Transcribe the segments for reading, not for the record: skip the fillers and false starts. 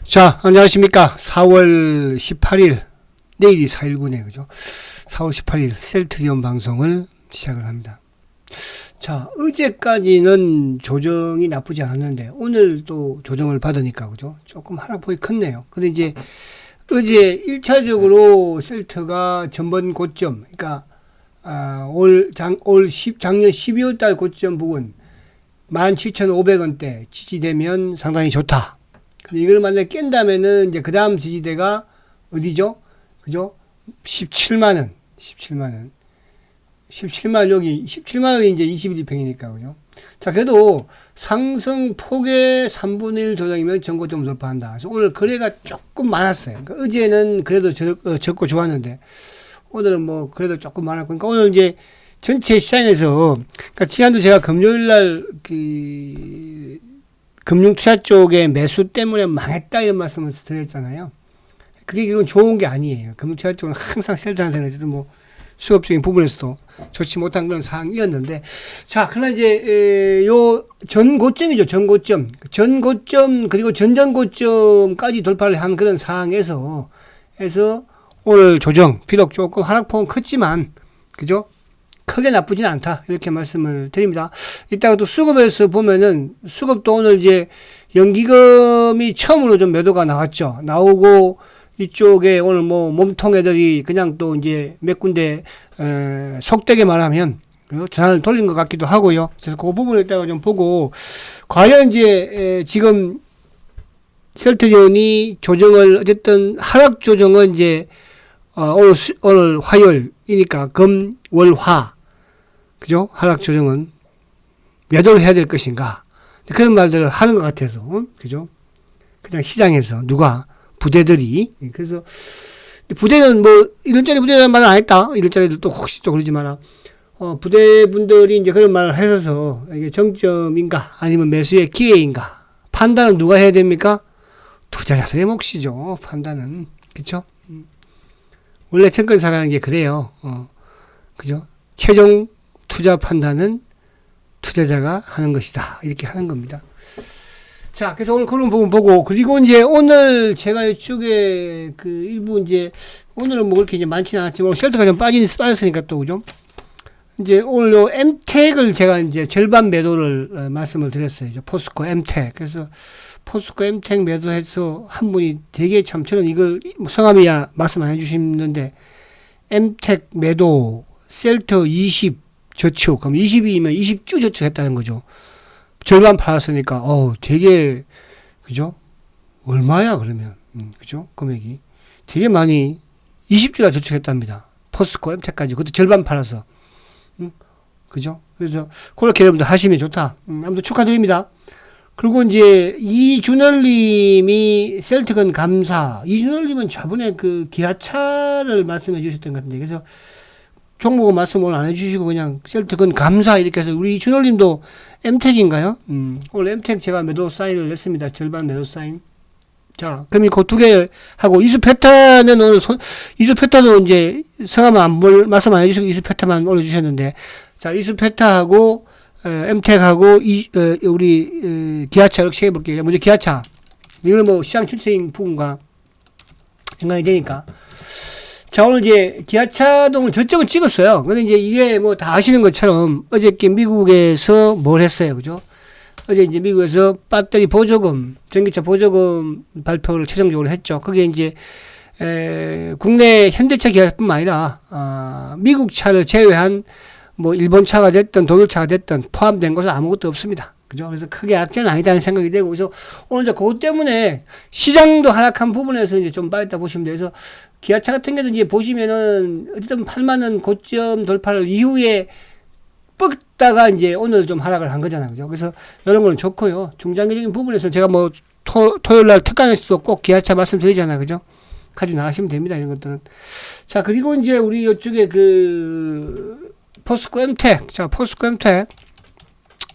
자, 안녕하십니까. 4월 18일, 내일이 4.19네, 그죠? 4월 18일 셀트리온 방송을 시작을 합니다. 자, 어제까지는 조정이 나쁘지 않았는데, 오늘 또 조정을 받으니까, 그죠? 조금 하락폭이 컸네요. 근데 이제, 어제 1차적으로 셀트가 전번 고점, 그러니까, 작년 12월 달 고점 부근, 17,500원대 지지되면 상당히 좋다. 근데 이걸 만약에 깬다면은 이제 그 다음 지지대가 어디죠? 그죠? 17만원. 17만원. 17만원 여기, 17만원이 이제 21평이니까, 그죠? 자, 그래도 상승폭의 3분의 1 조정이면 전고점 돌파한다. 그래서 오늘 거래가 조금 많았어요. 그러니까 어제는 그래도 적고 좋았는데, 오늘은 뭐 그래도 조금 많았고, 그러니까 오늘 이제 전체 시장에서, 그러니까 지난주 제가 금요일날 금융투자 쪽에 매수 때문에 망했다 이런 말씀을 드렸잖아요. 그게 결국은 좋은 게 아니에요. 금융투자 쪽은 항상 셀트한테는 어쨌든 뭐 수업적인 부분에서도 좋지 못한 그런 상황이었는데, 자, 그러나 이제 요 전고점이죠. 전고점 그리고 전전고점까지 돌파를 한 그런 상황에서 오늘 조정 비록 조금 하락폭은 컸지만, 그죠? 크게 나쁘진 않다. 이렇게 말씀을 드립니다. 이따가 또 수급에서 보면은, 수급도 오늘 이제 연기금이 처음으로 좀 매도가 나왔죠. 나오고, 이쪽에 오늘 뭐 몸통 애들이 그냥 또 이제 몇 군데, 속되게 말하면, 전환을 돌린 것 같기도 하고요. 그래서 그 부분을 이따가 좀 보고, 과연 이제, 지금 셀트리온이 조정을, 어쨌든 하락 조정은 이제, 오늘 화요일이니까 금, 월, 화. 그죠? 하락 조정은 매도를 해야 될 것인가. 그런 말들을 하는 것 같아서. 그죠? 그냥 시장에서 누가, 부대들이. 그래서, 부대는 뭐, 이런짜리 부대라는 말은 안 했다. 이런짜리들도 혹시 또 그러지 마라. 부대분들이 이제 그런 말을 해서 이게 정점인가 아니면 매수의 기회인가. 판단은 누가 해야 됩니까? 투자자들의 몫이죠. 판단은. 그쵸? 원래 증권사라는 게 그래요. 그죠? 최종 투자 판단은 투자자가 하는 것이다. 이렇게 하는 겁니다. 자, 그래서 오늘 그런 부분 보고, 그리고 이제 오늘 제가 이쪽에 그 일부 이제, 오늘은 뭐 그렇게 이제 많지는 않았지만, 쉘터가 좀 빠졌으니까 또, 그죠? 이제 오늘 요 엠텍을 제가 이제 절반 매도를 말씀을 드렸어요. 포스코 엠텍. 그래서 포스코 엠텍 매도해서 한 분이 되게 참 저는 이걸 성함이야 말씀 안 해주시는데, 엠텍 매도 셀터 20 저축. 그럼 20이면 20주 저축했다는 거죠. 절반 팔았으니까, 되게, 그죠? 얼마야, 그러면. 그죠? 금액이. 되게 많이 20주가 저축했답니다. 포스코 엠텍까지. 그것도 절반 팔아서. 그죠? 그래서, 그렇게 여러분들 하시면 좋다. 아무튼 축하드립니다. 그리고 이제, 이준열님이 셀트건 감사. 이준열님은 저번에 그 기아차를 말씀해 주셨던 것 같은데, 그래서, 종목은 말씀 오늘 안 해주시고 그냥 셀트건 감사 이렇게 해서 우리 준월님도 엠텍인가요? 오늘 엠텍 제가 매도 사인을 냈습니다. 절반 매도 사인. 자, 그럼 그 두 개 하고 이수페타는 오늘 이수페타도 이제 성함 말씀 안 해주시고 이수페타만 올려주셨는데, 자, 이수페타하고 엠텍하고 우리 기아차 이렇게 해볼게요. 먼저 기아차. 이거는 뭐 시장 추세인 부분과 생각이 되니까. 자, 오늘 이제 기아차도 저점을 찍었어요. 근데 이제 이게 뭐 다 아시는 것처럼 어저께 미국에서 뭘 했어요. 그죠? 어제 이제 미국에서 배터리 보조금, 전기차 보조금 발표를 최종적으로 했죠. 그게 이제, 국내 현대차 기아뿐만 아니라, 미국 차를 제외한 뭐 일본 차가 됐든 독일 차가 됐든 포함된 것은 아무것도 없습니다. 그죠? 그래서 크게 악재는 아니다는 생각이 되고, 그래서 오늘 이제 그것 때문에 시장도 하락한 부분에서 이제 좀 빠졌다 보시면 돼요. 그래서 기아차 같은 경우도 이제 보시면은 어쨌든 8만원 고점 돌파를 이후에 뻗다가 이제 오늘 좀 하락을 한 거잖아요. 그죠? 그래서 이런 거는 좋고요. 중장기적인 부분에서 제가 뭐 토요일 날 특강에서도 꼭 기아차 말씀드리잖아요. 그죠? 가지고 나가시면 됩니다. 이런 것들은. 자, 그리고 이제 우리 이쪽에 포스코 엠텍. 자, 포스코 엠텍.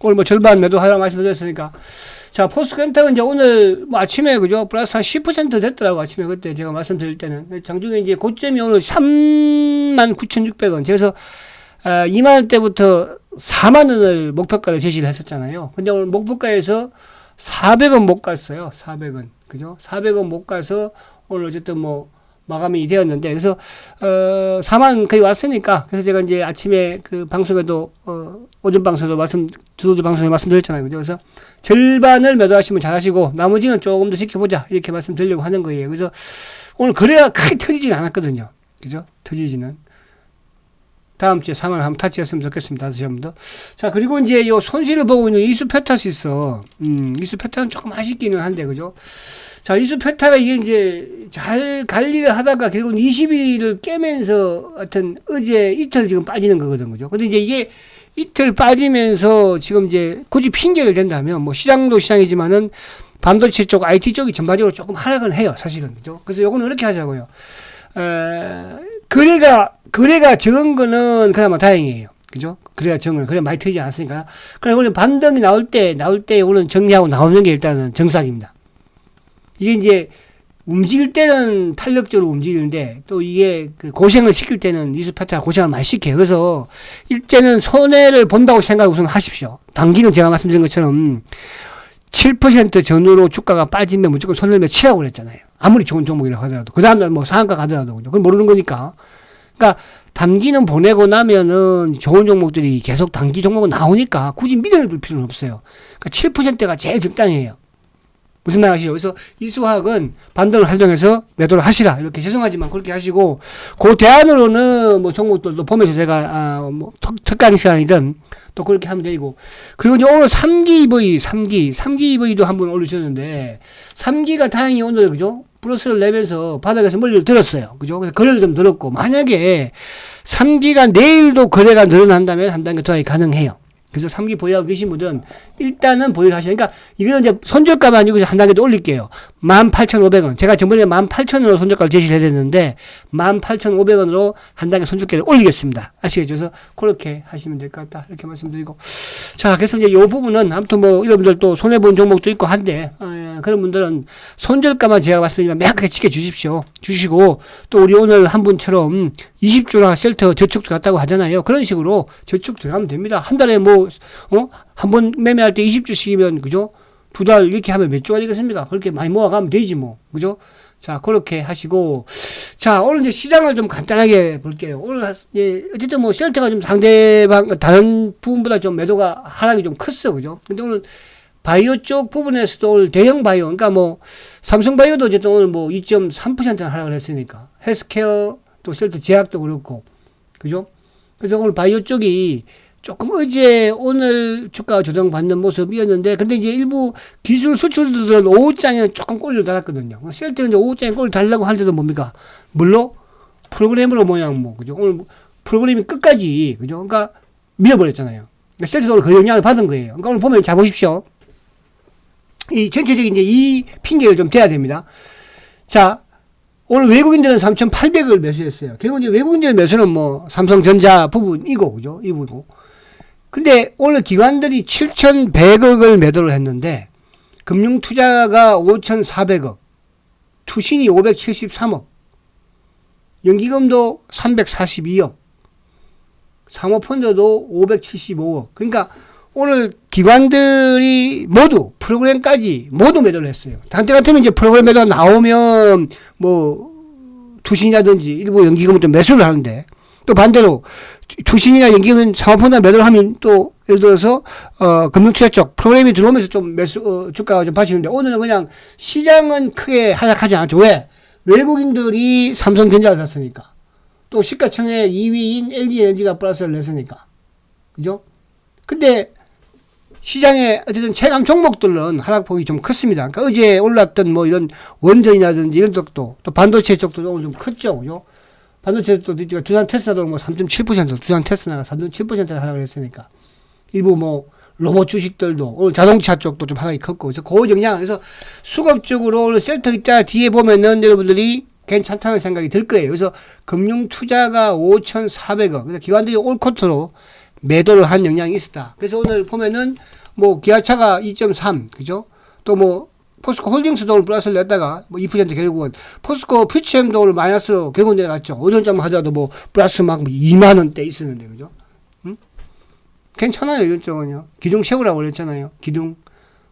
오늘 뭐 절반 매도 하라고 말씀드렸으니까. 자, 포스코 엠텍은 이제 오늘 뭐 아침에, 그죠? 플러스 한 10% 됐더라고. 아침에 그때 제가 말씀드릴 때는. 장중에 이제 고점이 오늘 39,600원. 그래서, 2만원대부터 4만원을 목표가를 제시를 했었잖아요. 근데 오늘 목표가에서 400원 못 갔어요. 400원. 그죠? 400원 못 가서 오늘 어쨌든 뭐 마감이 되었는데, 그래서 4만 거의 왔으니까, 그래서 제가 이제 아침에 그 방송에도 오전 방송에도 두두 방송에 말씀드렸잖아요. 그죠? 그래서 절반을 매도하시면 잘하시고 나머지는 조금 더 지켜보자 이렇게 말씀드리려고 하는 거예요. 그래서 오늘 거래가 크게 터지진 않았거든요. 그죠? 터지지는. 다음 주에 4만 한번 타치했으면 좋겠습니다. 다시 한 번 더. 자, 그리고 이제 요 손실을 보고 있는 이수페타스 있어. 이수페타는 조금 아쉽기는 한데, 그죠? 자, 이수페타가 이게 이제 잘 관리를 하다가 결국은 20일을 깨면서 하여튼 어제 이틀 지금 빠지는 거거든, 그죠? 근데 이제 이게 이틀 빠지면서 지금 이제 굳이 핑계를 댄다면 뭐 시장도 시장이지만은 반도체 쪽, IT 쪽이 전반적으로 조금 하락을 해요, 사실은. 그죠? 그래서 요거는 이렇게 하자고요. 거래가 적은 거는 그나마 다행이에요. 그죠? 거래가 적은 거는 거래 많이 터지지 않았으니까. 그래, 원래 반등이 나올 때, 오늘 정리하고 나오는 게 일단은 정상입니다. 이게 이제 움직일 때는 탄력적으로 움직이는데 또 이게 그 고생을 시킬 때는 이수페타가 고생을 많이 시켜요. 그래서 일제는 손해를 본다고 생각을 우선 하십시오. 단기는 제가 말씀드린 것처럼 7% 전후로 주가가 빠지면 무조건 손해를 치라고 그랬잖아요. 아무리 좋은 종목이라고 하더라도. 그 다음날 뭐 상한가 가더라도. 그건 모르는 거니까. 그러니까 단기는 보내고 나면은 좋은 종목들이 계속 단기 종목은 나오니까 굳이 미련을 둘 필요는 없어요. 그러니까 7%가 제일 적당해요. 무슨 말 아시죠? 그래서 이수화학은 반등을 활용해서 매도를 하시라. 이렇게 죄송하지만 그렇게 하시고, 그 대안으로는 뭐 종목들도 보면서 제가, 뭐 특강 시간이든 또 그렇게 하면 되고. 그리고 이제 오늘 3기 EV도 한번 올리셨는데, 3기가 다행히 오늘, 그죠? 플러스를 내면서 바닥에서 머리를 들었어요. 그죠? 그래서 거래를 좀 들었고, 만약에 3기가 내일도 거래가 늘어난다면 한 단계 더 가능해요. 그래서 3기 보유하고 계신 분들은 일단은 보유를 하시니까, 그러니까 이거는 이제 손절가만 아니고 한 단계 더 올릴게요. 18,500원. 제가 저번에 18,000원으로 손절가를 제시를 해야 되는데 18,500원으로 한 단계 손절가를 올리겠습니다. 아시겠죠? 그래서 그렇게 하시면 될 것 같다. 이렇게 말씀드리고. 자, 그래서 이제 이 부분은 아무튼 뭐 여러분들 또 손해본 종목도 있고 한데, 그런 분들은 손절가만 제가 말씀드리면 명확하게 지켜주십시오. 주시고, 또 우리 오늘 한 분처럼 20주나 셀터 저축 들어갔다고 하잖아요. 그런 식으로 저축 들어가면 됩니다. 한 달에 뭐, 한 번 매매할 때 20주씩이면, 그죠? 두 달 이렇게 하면 몇 주가 되겠습니까? 그렇게 많이 모아가면 되지, 뭐. 그죠? 자, 그렇게 하시고. 자, 오늘 이제 시장을 좀 간단하게 볼게요. 오늘, 어쨌든 뭐, 셀터가 좀 상대방, 다른 부분보다 좀 매도가 하락이 좀 컸어, 그죠? 근데 오늘 바이오 쪽 부분에서도 오늘 대형 바이오, 그러니까 뭐, 삼성 바이오도 어쨌든 오늘 뭐 2.3%나 하락을 했으니까. 헬스케어 또 셀터 제약도 그렇고. 그죠? 그래서 오늘 바이오 쪽이 조금 어제 오늘 주가 조정받는 모습이었는데, 근데 이제 일부 기술 수출들은 오후장에 조금 꼬리를 달았거든요. 셀트는 이제 오후장에 꼬리를 달라고 할 때도 뭡니까? 물론 프로그램으로 모양 뭐, 그죠? 오늘 프로그램이 끝까지, 그죠? 그러니까 밀어버렸잖아요. 그러니까 셀트도 오늘 그 영향을 받은 거예요. 그러니까 오늘 보면 잘 보십시오. 이 전체적인 이제 이 핑계를 좀 대야 됩니다. 자, 오늘 외국인들은 3,800을 매수했어요. 결국 이제 외국인들 매수는 뭐 삼성전자 부분이고, 그죠? 이 부분이고. 근데 오늘 기관들이 7,100억을 매도를 했는데, 금융투자가 5,400억, 투신이 573억, 연기금도 342억, 사모펀드도 575억. 그러니까 오늘 기관들이 모두 프로그램까지 모두 매도를 했어요. 당대 같으면 이제 프로그램 매도가 나오면 뭐 투신이라든지 일부 연기금은 좀 매수를 하는데, 또 반대로 투신이나 연기금 사모펀드나 매도를 하면 또 예를 들어서 금융투자 쪽 프로그램이 들어오면서 좀 매수 주가가 좀 빠지는데, 오늘은 그냥 시장은 크게 하락하지 않았죠. 왜? 외국인들이 삼성전자를 샀으니까. 또 시가총액 2위인 LG에너지가 플러스를 냈으니까. 그죠? 근데 시장의 어쨌든 체감 종목들은 하락폭이 좀 컸습니다. 그러니까 어제 올랐던 뭐 이런 원전이라든지 이런 쪽도, 또 반도체 쪽도 오늘 좀 컸죠. 그죠? 반도체 쪽도 두산 테스라도 뭐 3.7%, 두산 테스라가 3.7% 하락을 했으니까. 일부 뭐 로봇 주식들도 오늘 자동차 쪽도 좀 하락이 컸고, 그래서 그 영향, 그래서 수급적으로 오늘 셀터 입자 뒤에 보면은 여러분들이 괜찮다는 생각이 들 거예요. 그래서 금융투자가 5,400억, 그래서 기관들이 올 쿼터로 매도를 한 영향이 있었다. 그래서 오늘 보면은 뭐 기아차가 2.3, 그죠? 또 뭐 포스코 홀딩스도 오늘 플러스를 냈다가 뭐 2% 결국은, 포스코 퓨치엠도 오늘 마이너스로 결국은 내려갔죠. 오전점 하더라도 뭐 플러스 막 2만원대 있었는데, 그죠? 응? 괜찮아요, 이런 쪽은요. 기둥 세우라고 그랬잖아요. 기둥.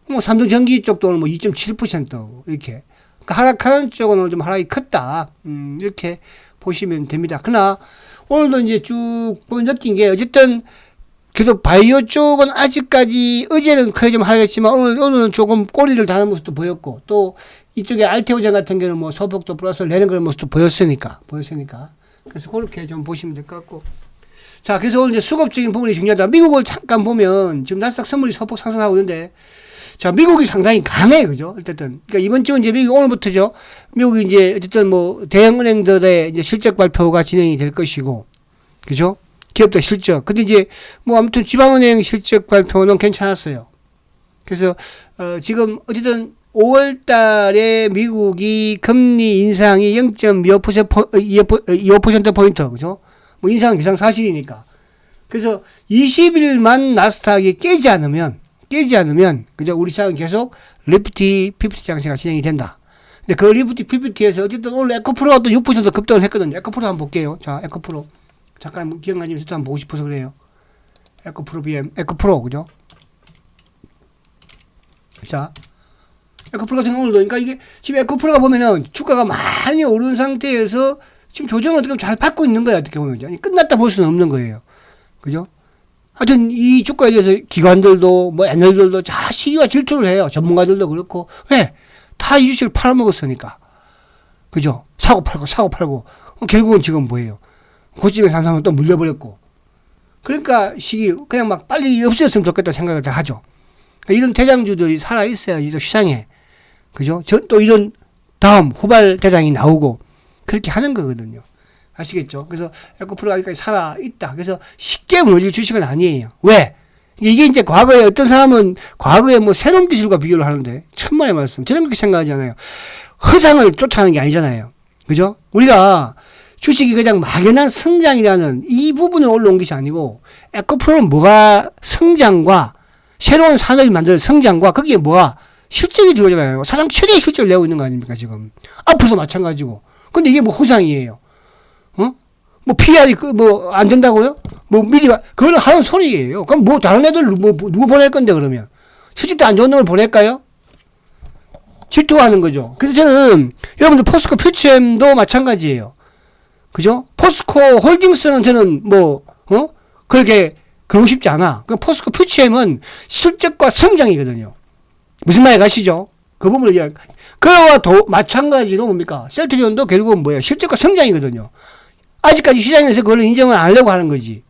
뭐 삼성전기 쪽도 오늘 뭐 2.7% 이렇게. 그러니까 하락하는 쪽은 오늘 좀 하락이 컸다. 이렇게 보시면 됩니다. 그러나 오늘도 이제 쭉 보면 느낀 게 어쨌든 그래도 바이오 쪽은 아직까지 어제는 크게 좀 하락했지만 오늘은 조금 꼬리를 다는 모습도 보였고 또 이쪽에 알테오젠 같은 경우는 뭐 소폭도 플러스를 내는 그런 모습도 보였으니까. 그래서 그렇게 좀 보시면 될 것 같고. 자, 그래서 오늘 이제 수급적인 부분이 중요하다. 미국을 잠깐 보면 지금 나스닥 선물이 소폭 상승하고 있는데 자, 미국이 상당히 강해, 그죠? 어쨌든. 그러니까 이번 주 이제 미국 오늘부터죠. 미국이 이제 어쨌든 뭐 대형은행들의 이제 실적 발표가 진행이 될 것이고, 그죠? 기업들 실적. 근데 이제 뭐 아무튼 지방은행 실적 발표는 괜찮았어요. 그래서, 지금 어쨌든 5월 달에 미국이 금리 인상이 0.25%포인트, 그죠? 뭐 인상은 기상사실이니까. 그래서 20일만 나스닥이 깨지 않으면, 그죠? 우리 시장은 계속 리프티 50 장세가 진행이 된다. 근데 그 리프티 50에서 어쨌든 오늘 에코프로가 또 6% 급등을 했거든요. 에코프로 한번 볼게요. 자, 에코프로. 잠깐 기억나시면 저도 한번 보고 싶어서 그래요. 에코프로 BM, 에코프로, 그죠? 자, 에코프로 같은 경우는 그러니까 이게 지금 에코프로가 보면은 주가가 많이 오른 상태에서 지금 조정을 어떻게 잘 받고 있는 거예요. 어떻게 보면. 아니, 끝났다 볼 수는 없는 거예요. 그죠? 하여튼 이 주가에 대해서 기관들도 뭐 애널들도 다 시기와 질투를 해요. 전문가들도 그렇고. 왜? 다 이 주식을 팔아먹었으니까. 그죠? 사고 팔고. 결국은 지금 뭐예요? 고점에 삼성은 또 물려버렸고. 그러니까 시기 그냥 막 빨리 없어졌으면 좋겠다 생각을 다 하죠. 그러니까 이런 대장주들이 살아있어야 이 시장에. 그죠? 또 이런 다음 후발 대장이 나오고 그렇게 하는 거거든요. 아시겠죠? 그래서 에코프로가 아직까지 살아있다. 그래서 쉽게 무너질 주식은 아니에요. 왜? 이게 이제 과거에 어떤 사람은 과거에 뭐 새로운 기술과 비교를 하는데 천만의 말씀. 저는 그렇게 생각하지 않아요. 허상을 쫓아가는 게 아니잖아요. 그죠? 우리가 주식이 그냥 막연한 성장이라는 이 부분을 올라온 것이 아니고 에코프로는 뭐가 성장과 새로운 산업이 만드는 성장과 거기에 뭐가 실적이 들어오잖아요. 사상 최대의 실적을 내고 있는 거 아닙니까 지금. 앞으로도 마찬가지고. 근데 이게 뭐 허상이에요. 뭐 PR이 뭐 안 된다고요? 뭐 미리 그거는 하는 소리예요. 그럼 뭐 다른 애들 뭐 누구 보낼 건데 그러면 실질도 안 좋은 놈을 보낼까요? 질투하는 거죠. 그래서 저는 여러분들 포스코 퓨처엠도 마찬가지예요. 그죠? 포스코 홀딩스는 저는 그렇게 그러고 싶지 않아. 그 포스코 퓨처엠은 실적과 성장이거든요. 무슨 말이 가시죠? 그 부분을 이야기. 그와 마찬가지로 뭡니까? 셀트리온도 결국은 뭐예요? 실적과 성장이거든요. 아직까지 시장에서 그걸 인정을 안 하려고 하는 거지.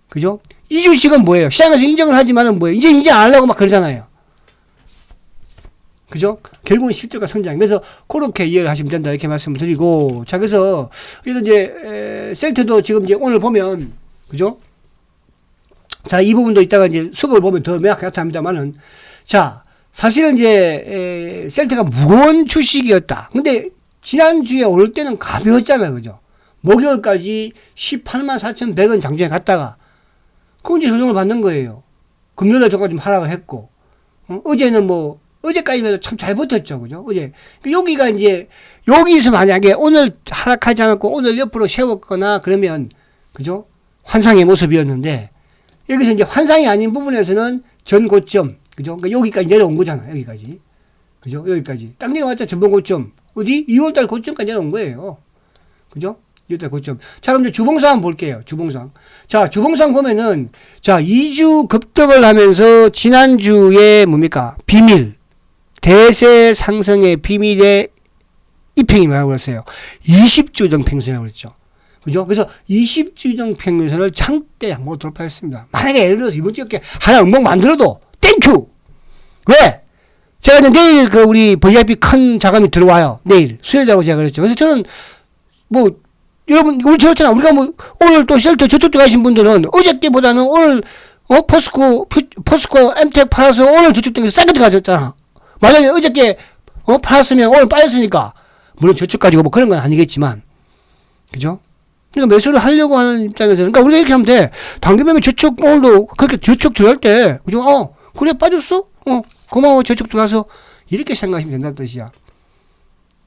그죠? 이 주식은 뭐예요? 시장에서 인정을 하지만은 뭐예요? 이제 인정 안 하려고 막 그러잖아요. 그죠? 결국은 실적과 성장. 그래서 그렇게 이해를 하시면 된다. 이렇게 말씀을 드리고. 자, 그래서 이제 셀트도 지금 이제 오늘 보면, 그죠? 자, 이 부분도 이따가 이제 수급을 보면 더 명확하게 나타납니다만은. 자, 사실은 이제 셀트가 무거운 주식이었다. 근데 지난주에 오를 때는 가벼웠잖아요. 그죠? 목요일까지 184,100원 장중에 갔다가 그건 이제 조정을 받는 거예요. 금요일에 저까지 좀 하락을 했고 어제는 어제까지는 참 잘 버텼죠. 그죠? 어제 여기가 이제 여기서 만약에 오늘 하락하지 않았고 오늘 옆으로 세웠거나 그러면 그죠? 환상의 모습이었는데 여기서 이제 환상이 아닌 부분에서는 전 고점 그죠? 그러니까 여기까지 내려온 거잖아. 여기까지 그죠? 여기까지 딱 내려왔자 전번 고점 어디 2월달 고점까지 내려온 거예요. 그죠? 이때 고점. 자, 그럼 이제 주봉상 한번 볼게요. 주봉상. 자, 주봉상 보면은, 자, 2주 급등을 하면서 지난주에 뭡니까? 비밀. 대세 상승의 비밀의 이평이 뭐라고 그랬어요? 20주정 평선이라고 그랬죠. 그죠? 그래서 20주정 평선을 장대 양봉 돌파했습니다. 만약에 예를 들어서 이번 주에 하나 음봉 만들어도 땡큐! 왜? 제가 이제 내일 우리 VIP 큰 자금이 들어와요. 내일. 수요일이라고 제가 그랬죠. 그래서 저는 여러분, 우리 저렇잖아. 우리가 오늘 또 셀터 저쪽도 가신 분들은 어저께보다는 오늘, 포스코 엠텍 팔아서 오늘 저쪽 등에서 싸게 들어가졌잖아. 만약에 어저께, 팔았으면 오늘 빠졌으니까. 물론 저쪽 가지고 그런 건 아니겠지만. 그죠? 그러니까 매수를 하려고 하는 입장에서는. 그러니까 우리가 이렇게 하면 돼. 당근매매 저쪽 오늘도 그렇게 저쪽 들어갈 때. 그죠? 그래, 빠졌어? 고마워. 저쪽 들어가서. 이렇게 생각하시면 된다는 뜻이야.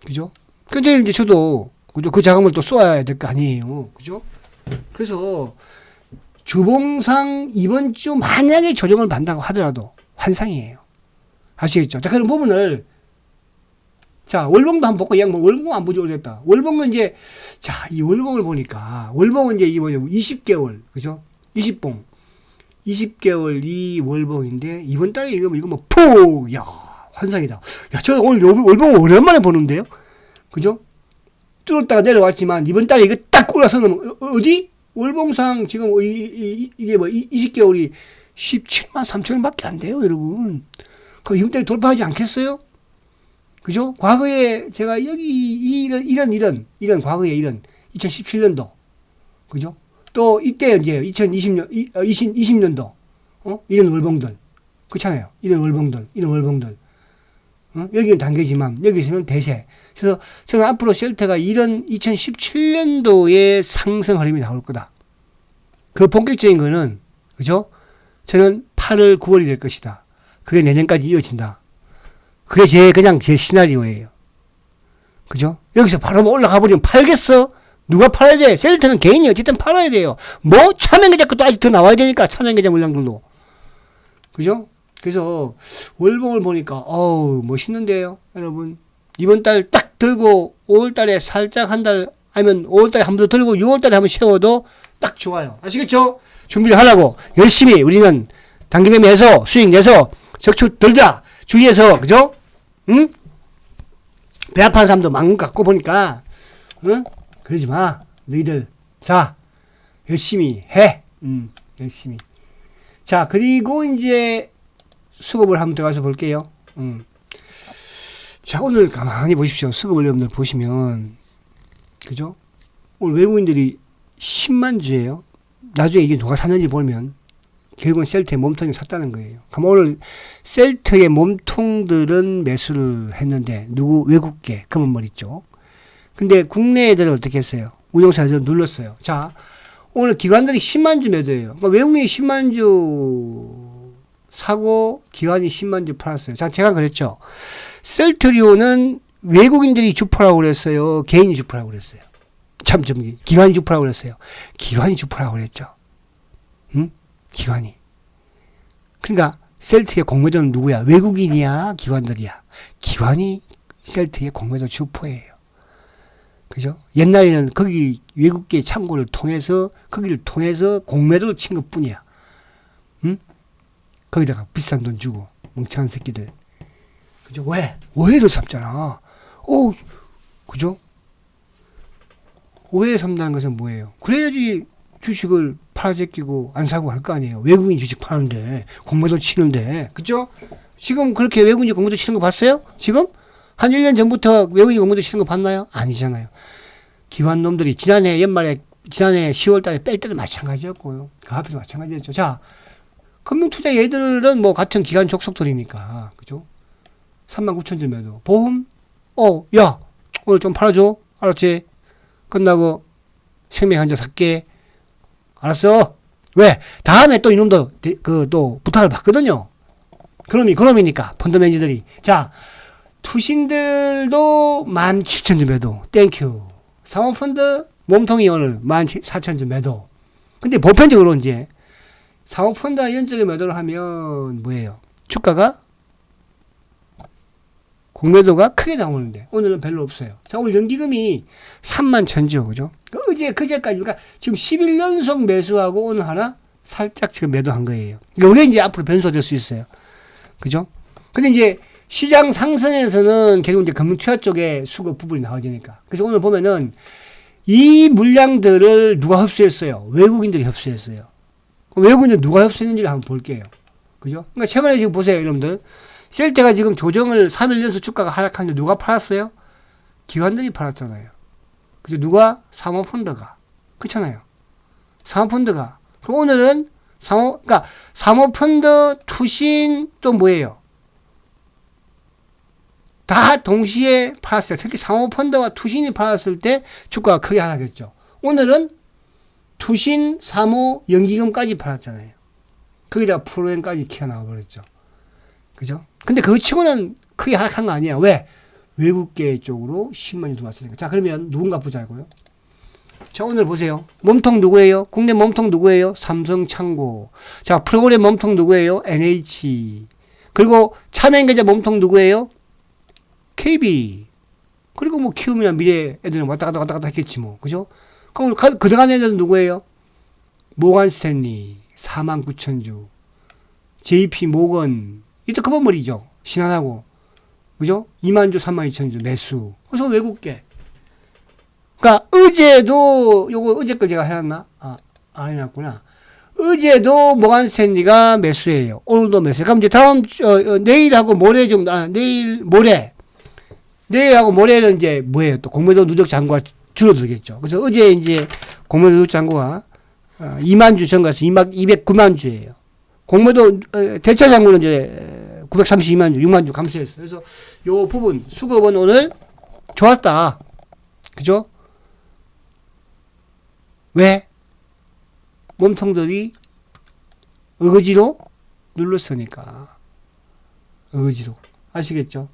그죠? 근데 이제 저도 그죠? 그 자금을 또 쏘아야 될 거 아니에요. 그죠? 그래서 주봉상 이번 주 만약에 조정을 받는다고 하더라도 환상이에요. 아시겠죠? 자, 그런 부분을, 자, 월봉도 한번 볼까? 양봉, 월봉 안 보지 오래됐다. 월봉은 이제, 자, 이 월봉을 보니까, 월봉은 이제 이게 뭐냐면 20개월, 그죠? 20봉. 20개월 이 월봉인데, 이번 달에 이거 뭐, 푹! 야, 환상이다. 야, 저 오늘 월봉 오랜만에 보는데요? 그죠? 뚫었다가 내려왔지만, 이번 달에 이거 딱 올라서는, 어디? 월봉상 지금 이게 뭐, 20개월이 17만 3천 원밖에 안 돼요, 여러분. 그럼 이번 달에 돌파하지 않겠어요? 그죠? 과거에 제가 여기 이런 과거에 이런 2017년도 그죠? 또 이때 이제 2020년도 이런 월봉들 그렇잖아요. 이런 월봉들 여기는 단계지만 여기서는 대세. 그래서 저는 앞으로 셀트가 이런 2017년도의 상승 흐름이 나올 거다. 그 본격적인 거는 그죠? 저는 8월 9월이 될 것이다. 그게 내년까지 이어진다. 그게 그냥 제 시나리오예요. 그죠? 여기서 바로 올라가 버리면 팔겠어? 누가 팔아야 돼? 셀트는 개인이 어쨌든 팔아야 돼요. 뭐? 차명계좌 것도 아직 더 나와야 되니까, 차명계좌 물량들도. 그죠? 그래서, 월봉을 보니까, 어우, 멋있는데요, 여러분. 이번 달 딱 들고, 5월달에 살짝 한 달, 아니면 5월달에 한 번 더 들고, 6월달에 한 번 세워도 딱 좋아요. 아시겠죠? 준비를 하라고. 열심히 우리는 단기매매해서, 수익 내서, 적축 들자. 주위에서, 그죠? 응? 배 아파하는 사람도 많은 것 같고 보니까, 응? 그러지 마. 너희들. 자, 열심히 해. 열심히. 자, 그리고 이제 수급을 한번 들어가서 볼게요. 자, 오늘 가만히 보십시오. 수급을 여러분들 보시면, 그죠? 오늘 외국인들이 10만 주예요. 나중에 이게 누가 샀는지 보면, 결국은 셀트의 몸통이 샀다는 거예요. 그럼 오늘 셀트의 몸통들은 매수를 했는데 외국계 금은머리 쪽. 근데 국내 애들은 어떻게 했어요? 운용사 애들은 눌렀어요. 자, 오늘 기관들이 10만 주 매도예요. 그러니까 외국인이 10만 주 사고 기관이 10만 주 팔았어요. 자, 제가 그랬죠. 셀트리온은 외국인들이 주포라고 그랬어요. 개인이 주포라고 그랬어요. 기관이 주포라고 그랬어요. 기관이 주포라고 그랬죠. 응? 기관이. 그러니까 셀트의 공매도는 누구야? 외국인이야? 기관들이야? 기관이 셀트의 공매도 주포예요. 그죠? 옛날에는 거기 외국계 참고를 통해서 거기를 통해서 공매도를 친 것뿐이야. 응? 거기다가 비싼 돈 주고 멍청한 새끼들. 그죠? 왜? 오해를 삼잖아. 그죠? 오해를 삼다는 것은 뭐예요? 그래야지 주식을 팔아제끼고 안 사고 할 거 아니에요. 외국인 주식 파는데 공매도 치는데 그죠? 지금 그렇게 외국인이 공매도 치는 거 봤어요? 지금? 한 1년 전부터 외국인이 공매도 치는 거 봤나요? 아니잖아요. 기관 놈들이 지난해 10월 달에 뺄 때도 마찬가지였고요. 그 앞에도 마찬가지였죠. 자, 금융투자 얘들은 뭐 같은 기관 족속들이니까 그죠? 39,000점 매도. 보험? 야, 오늘 좀 팔아줘. 알았지? 끝나고 생명 한 잔 살게. 알았어? 왜? 다음에 또 이놈도 또 부탁을 받거든요. 그놈이니까 펀더매니저들이. 자, 투신들도 17,000점 매도. 땡큐. 사모펀드 몸통이 오늘 14,000점 매도. 근데 보편적으로 이제 사모펀드와 연적인 매도를 하면 뭐예요? 주가가 공매도가 크게 나오는데 오늘은 별로 없어요. 자, 오늘 연기금이 31,000조, 그죠? 그제까지, 그러니까 지금 11연속 매수하고 오늘 하나 살짝 지금 매도한 거예요. 이게 이제 앞으로 변수가 될 수 있어요. 그죠? 근데 이제 시장 상승에서는 결국 이제 금융투자 쪽에 수급 부분이 나와지니까. 그래서 오늘 보면은 이 물량들을 누가 흡수했어요? 외국인들이 흡수했어요. 외국인들 누가 흡수했는지를 한번 볼게요. 그죠? 그러니까 최근에 지금 보세요, 여러분들. 셀트가 지금 조정을 3일 연속 주가가 하락하는데 누가 팔았어요? 기관들이 팔았잖아요. 그죠? 누가? 사모펀드가. 그렇잖아요. 사모펀드가. 그럼 오늘은 그러니까 사모펀드, 투신 또 뭐예요? 다 동시에 팔았어요. 특히 사모펀드와 투신이 팔았을 때 주가가 크게 하락했죠. 오늘은 투신, 사모, 연기금까지 팔았잖아요. 거기다가 프로엔까지 튀어나와 버렸죠. 그죠? 근데 그거 치고는 크게 하락한 거 아니에요. 왜? 외국계 쪽으로 10만이 들어왔으니까. 자, 그러면 누군가 보자고요. 자, 오늘 보세요. 몸통 누구예요? 국내 몸통 누구예요? 삼성창고. 자, 프로그램 몸통 누구예요? NH. 그리고 차명계좌 몸통 누구예요? KB. 그리고 뭐 키움이나 미래 애들은 왔다 갔다 했겠지 뭐. 그죠? 그럼 그 들어간 애들은 누구예요? 모간 스탠리 49,000주. JP 모건. 이때 커버머리죠. 신한하고. 그죠? 20,000주, 32,000주 매수. 그래서 외국계. 그러니까 어제도 요거 어제 거 제가 해놨나? 안 해놨구나. 어제도 모간 스탠리가 매수예요. 오늘도 매수. 그럼 이제 다음 내일하고 모레 정도 내일하고 모레는 이제 뭐예요? 또 공매도 누적 잔고가 줄어들겠죠. 그래서 어제 이제 공매도 누적 잔고가 2만주 증가해서 209만 주예요. 공매도 대차 잔고는 이제 932만 주, 6만 주 감소했어요. 그래서 요 부분 수급은 오늘 좋았다. 그죠? 왜? 몸통들이 어거지로 눌렀으니까. 어거지로. 아시겠죠?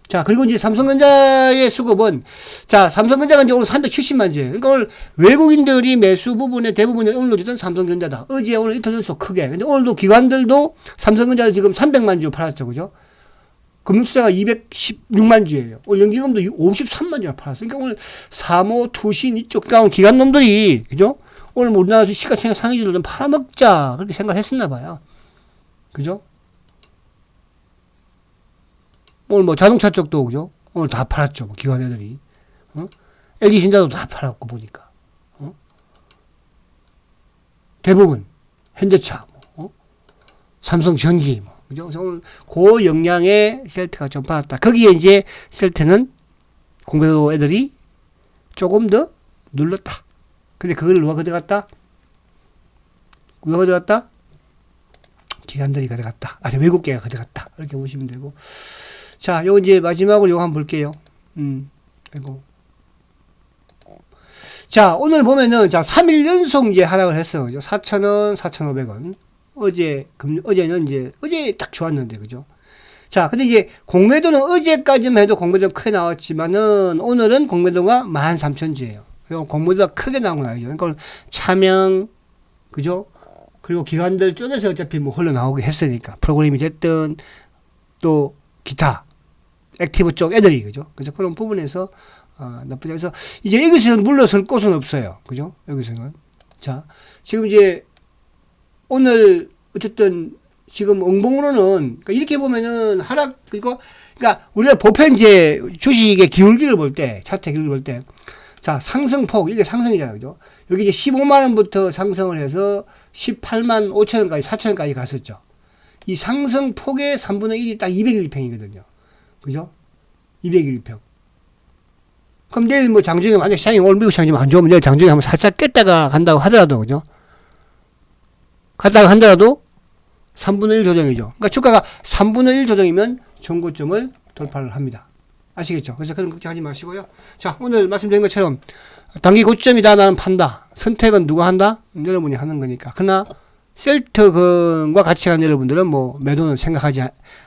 자, 그리고 이제 삼성전자의 수급은, 자, 삼성전자가 이제 오늘 370만 주예요. 그러니까 오늘 외국인들이 매수 부분에 대부분에 오늘로 주던 삼성전자다. 어제 오늘 이틀 연속 크게. 근데 오늘도 기관들도 삼성전자를 지금 300만 주 팔았죠. 그죠? 금융투자가 216만 주예요. 오늘 연기금도 53만 주나 팔았어요. 그러니까 오늘 사모, 투신 이쪽, 그러니까 기관 놈들이, 그죠? 오늘 뭐 우리나라 시가총액 상위주를 좀 팔아먹자. 그렇게 생각을 했었나 봐요. 그죠? 오늘 뭐 자동차 쪽도, 그죠? 오늘 다 팔았죠. 뭐 기관 애들이. LG신자도 다 팔았고, 보니까. 대부분. 현대차, 삼성전기, 그죠? 그래서 오늘 고영량의 셀트가 좀 받았다. 거기에 이제 셀트는 공매도 애들이 조금 더 눌렀다. 근데 그걸 누가 가져갔다? 누가 가져갔다? 기관들이 가져갔다. 외국계가 가져갔다. 이렇게 보시면 되고. 자, 요 이제 마지막으로 요거 한번 볼게요. 이거. 자, 오늘 보면은, 자, 3일 연속 이제 하락을 했어. 그죠? 4,000원, 4,500원. 어제는 이제, 어제 딱 좋았는데, 그죠? 자, 근데 이제 공매도는 어제까지만 해도 공매도가 크게 나왔지만은, 오늘은 공매도가 13,000주예요. 그리고 공매도가 크게 나온 건 아니죠. 그러니까 차명, 그죠? 그리고 기관들 쪽에서 어차피 뭐 흘러나오게 했으니까. 프로그램이 됐든, 또, 기타, 액티브 쪽 애들이, 그죠? 그래서 그런 부분에서, 나쁘지 않아서, 이제 여기서는 물러설 곳은 없어요. 그죠? 여기서는. 자, 지금 이제, 오늘, 어쨌든, 지금 응봉으로는, 그러니까 이렇게 보면은 하락, 그러니까 우리가 보편 이제 주식의 기울기를 볼 때, 차트 기울기를 볼 때, 자, 상승폭, 이게 상승이잖아요. 그죠? 여기 이제 15만원부터 상승을 해서 18만 5천원까지, 4천원까지 갔었죠. 이 상승폭의 3분의 1이 딱 201평이거든요. 그죠? 201평. 그럼 내일 뭐 장중에 만약 시장이 오늘 미국 시장이 좀 안 좋으면 내일 장중에 한번 살짝 깼다가 간다고 하더라도, 그죠? 갔다가 한다라도 3분의 1 조정이죠. 그러니까 주가가 3분의 1 조정이면 전고점을 돌파를 합니다. 아시겠죠? 그래서 그런 걱정하지 마시고요. 자, 오늘 말씀드린 것처럼 단기 고점이다 나는 판다. 선택은 누가 한다? 여러분이 하는 거니까. 그러나 셀트건과 같이 간 여러분들은 뭐 매도는 생각하지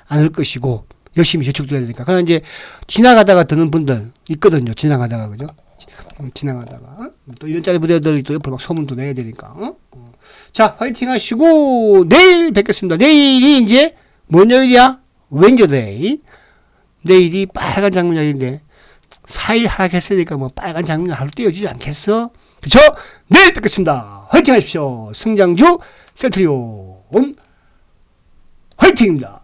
않을 것이고 열심히 저축돼야 되니까. 그러나 이제 지나가다가 드는 분들 있거든요. 지나가다가, 그죠? 지나가다가 또 이런 짜리 부대들이 또 옆으로 막 소문도 내야 되니까. 자, 화이팅 하시고 내일 뵙겠습니다. 내일이 이제 뭔 요일이야? 웬저데이. 내일이 빨간 장미날인데 4일 하락했으니까 뭐 빨간 장미날 하루 띄워주지 않겠어? 그쵸? 내일 뵙겠습니다. 화이팅 하십시오. 승장주 셀트리온 화이팅입니다.